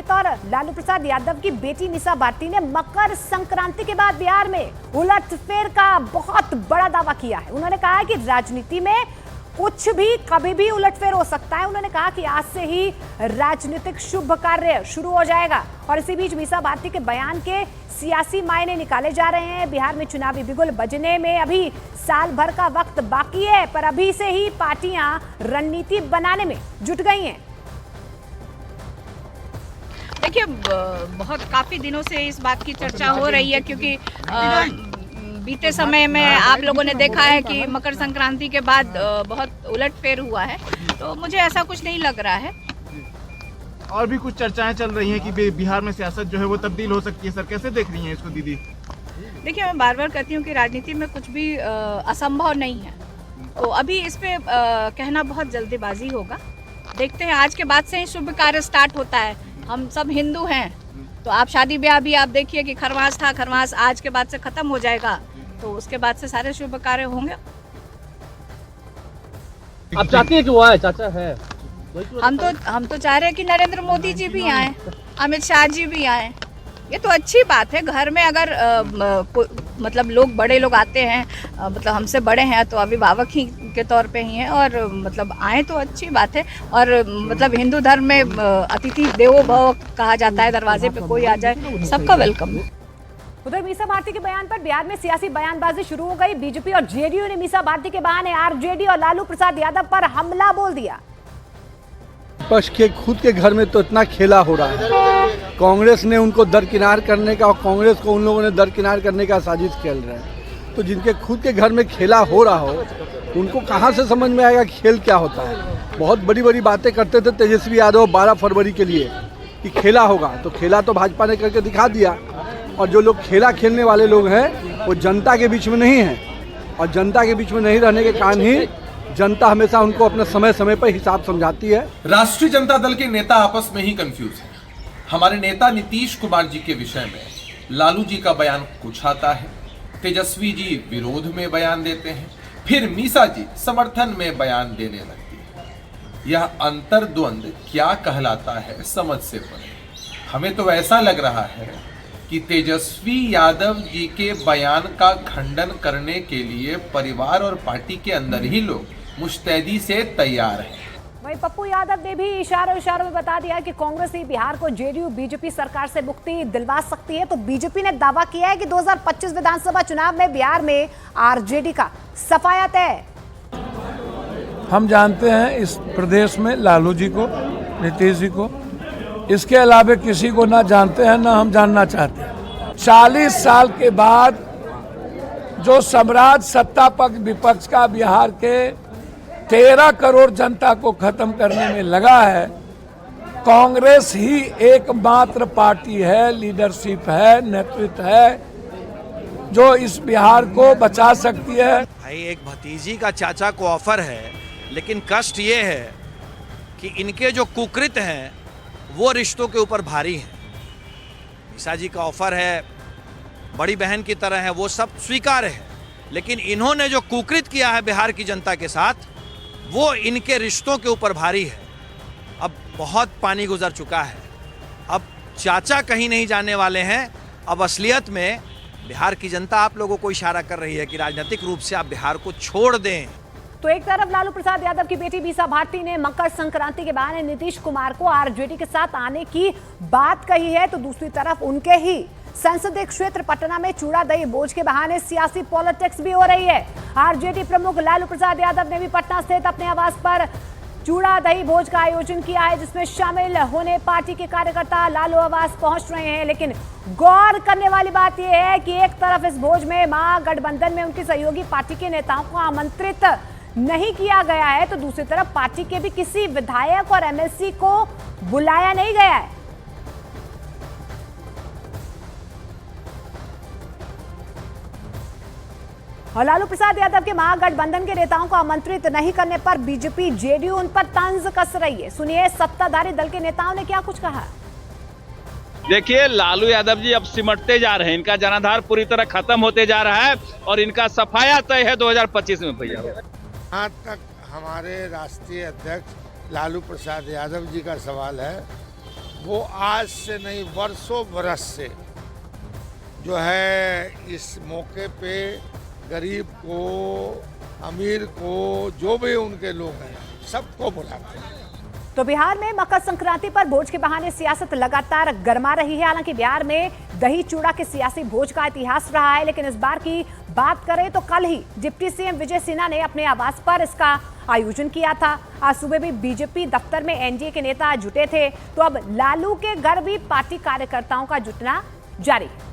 समेत और लालू प्रसाद यादव की बेटी मीसा भारती ने मकर संक्रांति के बाद बिहार में उलटफेर का बहुत बड़ा दावा किया है। उन्होंने कहा है कि राजनीति में कुछ भी कभी भी उलटफेर हो सकता है। उन्होंने कहा कि आज से ही राजनीतिक शुभ कार्य शुरू हो जाएगा। और इसी बीच मीसा भारती के बयान के सियासी मायने निकाले जा रहे हैं। बिहार में चुनावी बिगुल बजने में अभी साल भर का वक्त बाकी है, पर अभी से ही पार्टियां रणनीति बनाने में जुट गई हैं। देखिए, बहुत काफी दिनों से इस बात की चर्चा हो रही है, क्योंकि बीते समय में आप लोगों ने देखा है कि मकर संक्रांति के बाद बहुत उलटफेर हुआ है, तो मुझे ऐसा कुछ नहीं लग रहा है। और भी कुछ चर्चाएं चल रही हैं कि बिहार में सियासत जो है वो तब्दील हो सकती है। सर, कैसे देख रही हैं इसको दीदी? देखिए, मैं बार बार कहती हूँ कि राजनीति में कुछ भी असंभव नहीं है, तो अभी इस पे कहना बहुत जल्दीबाजी होगा। देखते हैं, आज के बाद से ही शुभ कार्य स्टार्ट होता है। हम सब हिंदू हैं, तो आप शादी ब्याह भी आप देखिए कि खरवास था, खरवास आज के बाद से खत्म हो जाएगा, तो उसके बाद से सारे शुभ कार्य होंगे। आप चाहती हैं कि वो आए? चाचा है, हम तो चाह रहे हैं कि नरेंद्र मोदी जी भी आए, अमित शाह जी भी आए। ये तो अच्छी बात है। घर में अगर मतलब लोग, बड़े लोग आते हैं, मतलब हमसे बड़े हैं, तो अभिभावक ही के तौर पे ही हैं, और मतलब आए तो अच्छी बात है। और मतलब हिंदू धर्म में अतिथि देवो भव कहा जाता है। दरवाजे पे कोई आ जाए, सबका वेलकम है। उधर मीसा भारती के बयान पर बिहार में सियासी बयानबाजी शुरू हो गई। बीजेपी और जेडीयू ने मीसा भारती के बयान आरजेडी और लालू प्रसाद यादव पर हमला बोल दिया। विपक्ष के खुद के घर में तो इतना खेला हो रहा है। कांग्रेस ने उनको दरकिनार करने का और कांग्रेस को उन लोगों ने दरकिनार करने का साजिश खेल रहे हैं। तो जिनके खुद के घर में खेला हो रहा हो, उनको कहां से समझ में आएगा खेल क्या होता है। बहुत बड़ी बड़ी बातें करते थे तेजस्वी यादव 12 फरवरी के लिए कि खेला होगा, तो खेला तो भाजपा ने करके दिखा दिया। और जो लोग खेला खेलने वाले लोग हैं वो जनता के बीच में नहीं हैं, और जनता के बीच में नहीं रहने के कारण ही जनता हमेशा उनको अपने समय समय पर हिसाब समझाती है। राष्ट्रीय जनता दल के नेता आपस में ही कंफ्यूज हैं। हमारे नेता नीतीश कुमार जी के विषय में लालू जी का बयान कुछ आता है, तेजस्वी जी विरोध में बयान देते हैं, फिर मीसा जी समर्थन में बयान देने लगती है। यह अंतर्द्वंद क्या कहलाता है समझ से परे। हमें तो ऐसा लग रहा है कि तेजस्वी यादव जी के बयान का खंडन करने के लिए परिवार और पार्टी के अंदर ही लोग मुस्तैदी से तैयार हैं। वहीं पप्पू यादव ने भी इशारों में बता दिया कि कांग्रेस ही बिहार को जेडीयू बीजेपी सरकार से मुक्ति दिलवा सकती है। तो बीजेपी ने दावा किया है कि 2025 विधानसभा चुनाव में बिहार में आरजेडी का सफाया तय। हम जानते हैं इस प्रदेश में लालू जी को, नीतीश जी को, इसके अलावा किसी को ना जानते हैं ना हम जानना चाहते हैं। 40 साल के बाद जो साम्राज्य सत्ता पक्ष विपक्ष का बिहार के 13 करोड़ जनता को खत्म करने में लगा है, कांग्रेस ही एकमात्र पार्टी है, लीडरशिप है, नेतृत्व है जो इस बिहार को बचा सकती है। भाई, एक भतीजी का चाचा को ऑफर है, लेकिन कष्ट ये है कि इनके जो कुकृत हैं वो रिश्तों के ऊपर भारी हैं। मीसा जी का ऑफर है, बड़ी बहन की तरह है, वो सब स्वीकार है, लेकिन इन्होंने जो कुकृत किया है बिहार की जनता के साथ, वो इनके रिश्तों के ऊपर भारी है। अब बहुत पानी गुजर चुका है, अब चाचा कहीं नहीं जाने वाले हैं। अब असलियत में बिहार की जनता आप लोगों को इशारा कर रही है कि राजनीतिक रूप से आप बिहार को छोड़ दें। तो एक तरफ लालू प्रसाद यादव की बेटी मीसा भारती ने मकर संक्रांति के बहाने नीतीश कुमार को आरजेडी के साथ आने की बात कही है, तो दूसरी तरफ उनके ही संसदीय क्षेत्र पटना में चूड़ा दही बोझ के बहाने सियासी पॉलिटिक्स भी हो रही है। आरजेडी प्रमुख लालू प्रसाद यादव ने भी पटना स्थित अपने आवास पर चूड़ा दही भोज का आयोजन किया है, जिसमें शामिल होने पार्टी के कार्यकर्ता लालू आवास पहुंच रहे हैं। लेकिन गौर करने वाली बात यह है कि एक तरफ इस भोज में महागठबंधन में उनकी सहयोगी पार्टी के नेताओं को आमंत्रित नहीं किया गया है, तो दूसरी तरफ पार्टी के भी किसी विधायक और एमएलसी को बुलाया नहीं गया है। और लालू प्रसाद यादव के महागठबंधन के नेताओं को आमंत्रित नहीं करने पर बीजेपी जेडीयू उन पर तंज कस रही है। सुनिए सत्ताधारी दल के नेताओं ने क्या कुछ कहा। देखिए, लालू यादव जी अब सिमटते जा रहे हैं, इनका जनाधार पूरी तरह खत्म होते जा रहा है और इनका सफाया तय है 2025 में भैया। जहाँ तक हमारे राष्ट्रीय अध्यक्ष लालू प्रसाद यादव जी का सवाल है, वो आज से नहीं वर्षों बरस से जो है इस मौके पे गरीब को, अमीर को, जो भी उनके लोग हैं, सबको बुलाते हैं। तो बिहार में मकर संक्रांति पर भोज के बहाने सियासत लगातार गरमा रही है। हालांकि बिहार में दही चूड़ा के सियासी भोज का इतिहास रहा है, लेकिन इस बार की बात करें तो कल ही डिप्टी सीएम विजय सिन्हा ने अपने आवास पर इसका आयोजन किया था। आज सुबह भी बीजेपी दफ्तर में एनडीए के नेता जुटे थे, तो अब लालू के घर भी पार्टी कार्यकर्ताओं का जुटना जारी है।